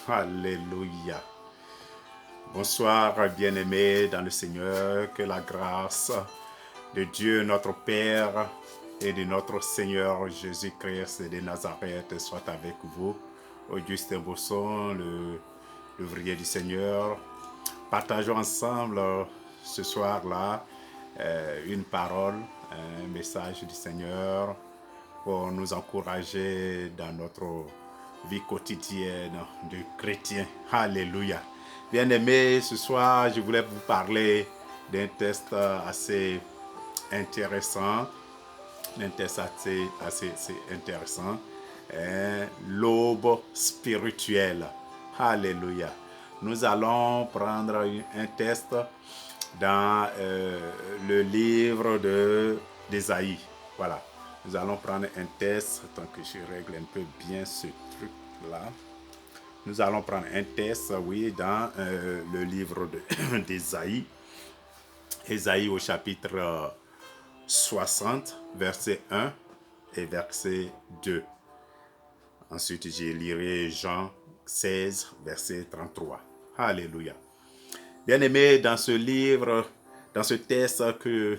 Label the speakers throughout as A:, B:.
A: Alléluia. Bonsoir, bien-aimés dans le Seigneur. Que la grâce de Dieu, notre Père, et de notre Seigneur Jésus-Christ de Nazareth soit avec vous. Augustin Bosson, l'ouvrier du Seigneur. Partageons ensemble ce soir-là une parole, un message du Seigneur pour nous encourager dans notre vie quotidienne de chrétien. Alléluia. Bien-aimés, ce soir, je voulais vous parler d'un test assez intéressant. Un test assez intéressant. L'aube spirituelle. Alléluia. Nous allons prendre un test dans le livre d'Ésaïe. Voilà. Nous allons prendre un test, tant que je règle un peu bien ce truc-là. Nous allons prendre un test, oui, dans le livre d'Ésaïe. Ésaïe au chapitre 60, verset 1 et verset 2. Ensuite, je lirai Jean 16, verset 33. Alléluia. Bien-aimés, dans ce livre, dans ce texte que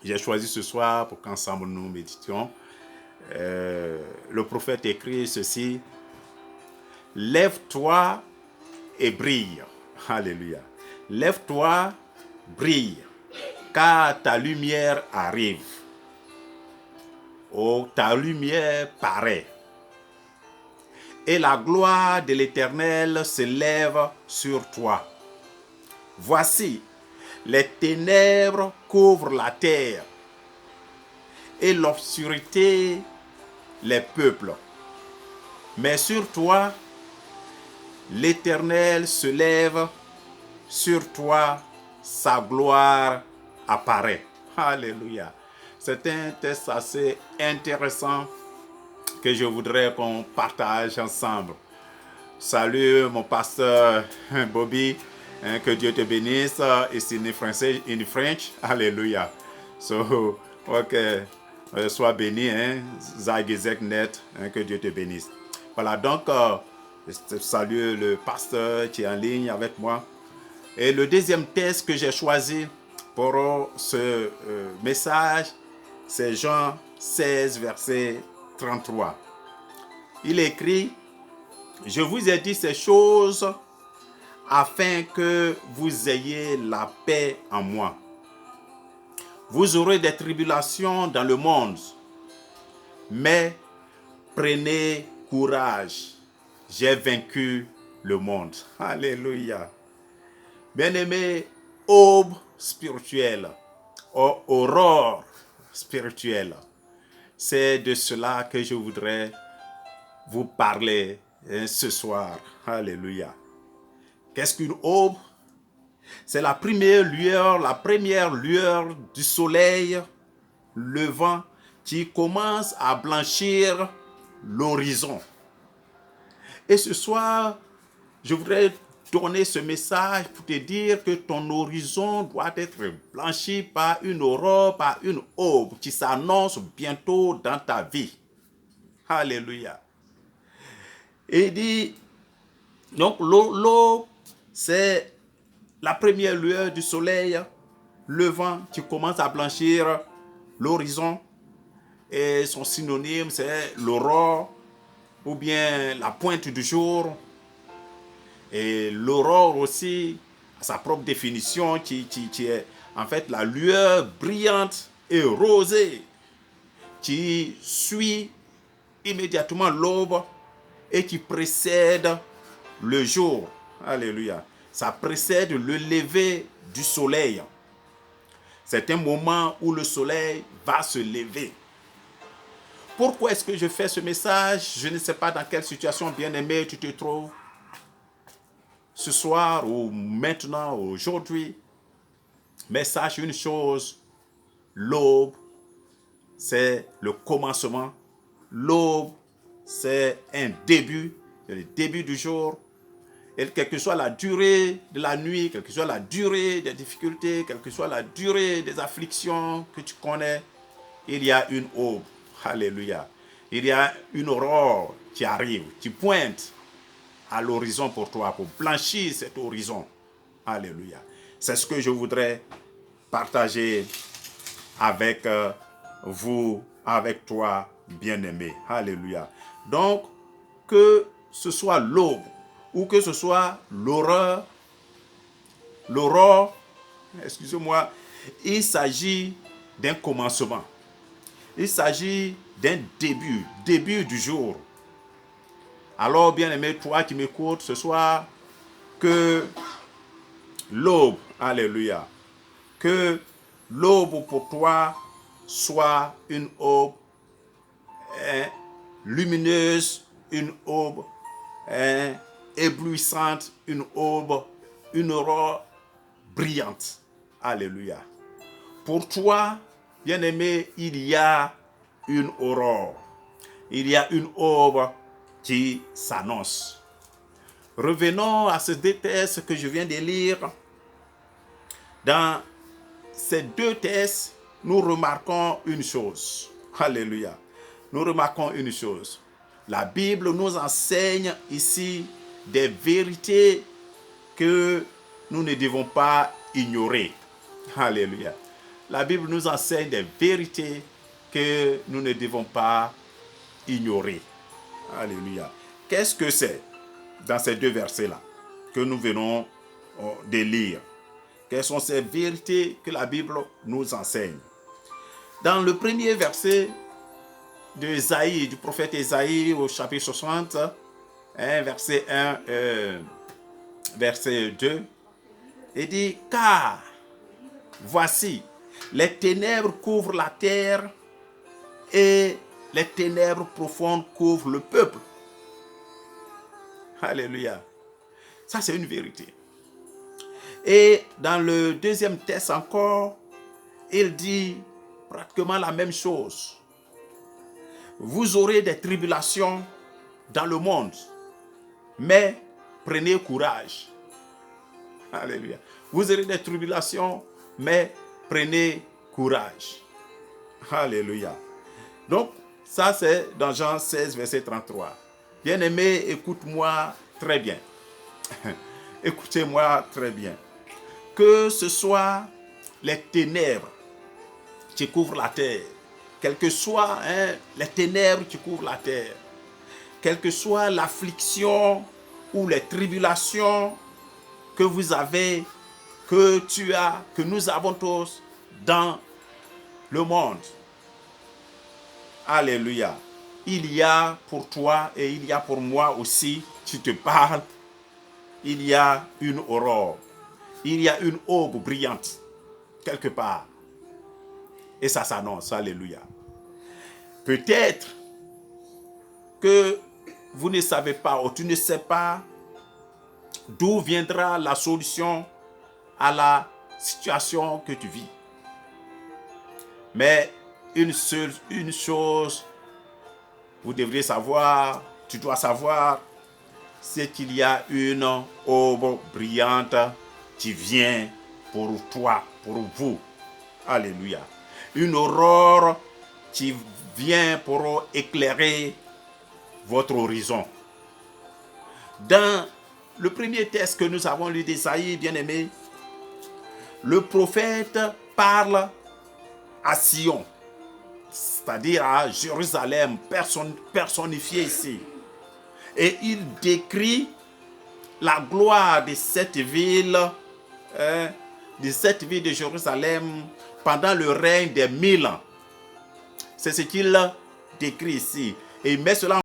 A: j'ai choisi ce soir pour qu'ensemble nous méditions, le prophète écrit ceci: lève-toi et brille. Alléluia. Lève-toi, brille, car ta lumière arrive. Oh, ta lumière paraît. Et la gloire de l'Éternel se lève sur toi. Voici, les ténèbres couvrent la terre et l'obscurité les peuples. Mais sur toi, l'Éternel se lève, sur toi, sa gloire apparaît. Alléluia. C'est un texte assez intéressant que je voudrais qu'on partage ensemble. Salut mon pasteur Bobby, que Dieu te bénisse. It's in French. Alléluia. So, ok, sois béni, Zagezeknet, que Dieu te bénisse. Voilà, donc, salut le pasteur qui est en ligne avec moi. Et le deuxième texte que j'ai choisi pour ce message, c'est Jean 16, verset 33. Il écrit: je vous ai dit ces choses afin que vous ayez la paix en moi. Vous aurez des tribulations dans le monde, mais prenez courage. J'ai vaincu le monde. Alléluia. Bien-aimés, aube spirituelle, aurore spirituelle, c'est de cela que je voudrais vous parler ce soir. Alléluia. Qu'est-ce qu'une aube? C'est la première lueur du soleil levant qui commence à blanchir l'horizon. Et ce soir, je voudrais donner ce message pour te dire que ton horizon doit être blanchi par une aurore, par une aube qui s'annonce bientôt dans ta vie. Alléluia. Et il dit, donc l'aube, c'est la première lueur du soleil levant qui commence à blanchir l'horizon. Et son synonyme, c'est l'aurore ou bien la pointe du jour. Et l'aurore aussi, sa propre définition, qui est en fait la lueur brillante et rosée qui suit immédiatement l'aube et qui précède le jour. Alléluia. Ça précède le lever du soleil. C'est un moment où le soleil va se lever. Pourquoi est-ce que je fais ce message? Je ne sais pas dans quelle situation, bien-aimé, tu te trouves ce soir ou maintenant, aujourd'hui. Mais sache une chose, l'aube, c'est le commencement. L'aube, c'est un début, c'est le début du jour. Et quelle que soit la durée de la nuit, quelle que soit la durée des difficultés, quelle que soit la durée des afflictions que tu connais, il y a une aube. Alléluia. Il y a une aurore qui arrive, qui pointe. à l'horizon pour toi, pour blanchir cet horizon. Alléluia. C'est ce que je voudrais partager avec vous, avec toi, bien-aimé. Alléluia. Donc, que ce soit l'aube ou que ce soit l'aurore, excusez-moi, il s'agit d'un commencement. Il s'agit d'un début du jour. Alors, bien-aimé, toi qui m'écoutes ce soir, que l'aube, alléluia, que l'aube pour toi soit une aube lumineuse, une aube éblouissante, une aube, une aurore brillante. Alléluia. Pour toi, bien-aimé, il y a une aurore. Il y a une aube qui s'annonce. Revenons à ces deux textes que je viens de lire. Dans ces deux textes, nous remarquons une chose. Alléluia. Nous remarquons une chose. La Bible nous enseigne ici des vérités que nous ne devons pas ignorer. Alléluia. La Bible nous enseigne des vérités que nous ne devons pas ignorer. Alléluia. Qu'est-ce que c'est dans ces deux versets-là que nous venons de lire? Quelles sont ces vérités que la Bible nous enseigne? Dans le premier verset de Ésaïe, du prophète Ésaïe au chapitre 60, verset 1, verset 2, il dit, car voici, les ténèbres couvrent la terre et les ténèbres profondes couvrent le peuple. Alléluia. Ça, c'est une vérité. Et dans le deuxième texte encore, il dit pratiquement la même chose. Vous aurez des tribulations dans le monde, mais prenez courage. Alléluia. Vous aurez des tribulations, mais prenez courage. Alléluia. Donc, ça c'est dans Jean 16, verset 33. Bien-aimé, écoute-moi très bien. Écoutez-moi très bien. Que ce soit les ténèbres qui couvrent la terre, quelles que soient les ténèbres qui couvrent la terre, quelle que soit l'affliction ou les tribulations que vous avez, que tu as, que nous avons tous dans le monde. Alléluia. Il y a pour toi et il y a pour moi aussi, tu te parles, il y a une aurore, il y a une aube brillante, quelque part. Et ça s'annonce, alléluia. Peut-être que vous ne savez pas ou tu ne sais pas d'où viendra la solution à la situation que tu vis. Mais une chose, vous devriez savoir, tu dois savoir, c'est qu'il y a une aube brillante qui vient pour toi, pour vous. Alléluia. Une aurore qui vient pour éclairer votre horizon. Dans le premier texte que nous avons lu d'Ésaïe, bien-aimé, le prophète parle à Sion, c'est-à-dire à Jérusalem, personnifié ici. Et il décrit la gloire de cette ville, de Jérusalem, pendant le règne des 1000 ans. C'est ce qu'il décrit ici. Et il met cela